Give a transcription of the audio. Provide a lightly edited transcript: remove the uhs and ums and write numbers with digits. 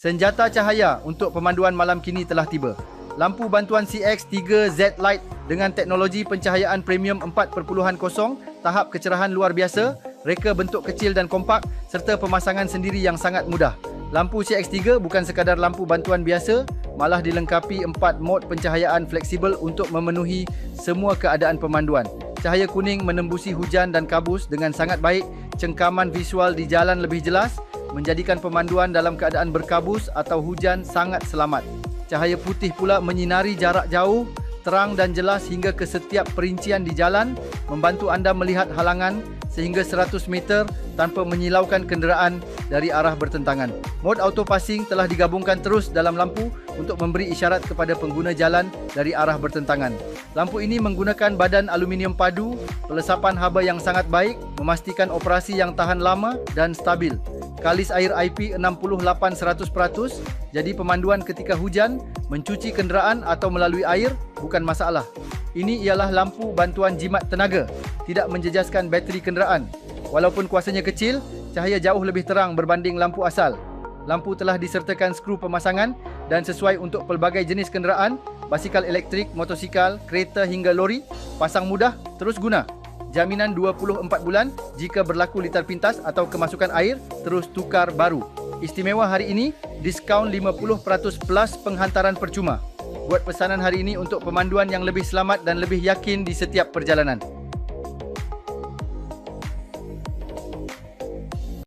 Senjata cahaya untuk pemanduan malam kini telah tiba. Lampu bantuan CX-3Z Lite dengan teknologi pencahayaan premium 4.0, tahap kecerahan luar biasa, reka bentuk kecil dan kompak serta pemasangan sendiri yang sangat mudah. Lampu CX-3 bukan sekadar lampu bantuan biasa, malah dilengkapi 4 mod pencahayaan fleksibel untuk memenuhi semua keadaan pemanduan. Cahaya kuning menembusi hujan dan kabus dengan sangat baik, cengkaman visual di jalan lebih jelas, menjadikan pemanduan dalam keadaan berkabus atau hujan sangat selamat. Cahaya putih pula menyinari jarak jauh, terang dan jelas hingga ke setiap perincian di jalan, membantu anda melihat halangan sehingga 100 meter tanpa menyilaukan kenderaan dari arah bertentangan. Mod auto passing telah digabungkan terus dalam lampu untuk memberi isyarat kepada pengguna jalan dari arah bertentangan. Lampu ini menggunakan badan aluminium padu, pelesapan haba yang sangat baik, memastikan operasi yang tahan lama dan stabil. Kalis air IP68 100%, jadi pemanduan ketika hujan, mencuci kenderaan atau melalui air bukan masalah. Ini ialah lampu bantuan jimat tenaga, tidak menjejaskan bateri kenderaan. Walaupun kuasanya kecil, cahaya jauh lebih terang berbanding lampu asal. Lampu telah disertakan skru pemasangan dan sesuai untuk pelbagai jenis kenderaan, basikal elektrik, motosikal, kereta hingga lori, pasang mudah, terus guna. Jaminan 24 bulan jika berlaku litar pintas atau kemasukan air, terus tukar baru. Istimewa hari ini, diskaun 50% plus penghantaran percuma. Buat pesanan hari ini untuk pemanduan yang lebih selamat dan lebih yakin di setiap perjalanan.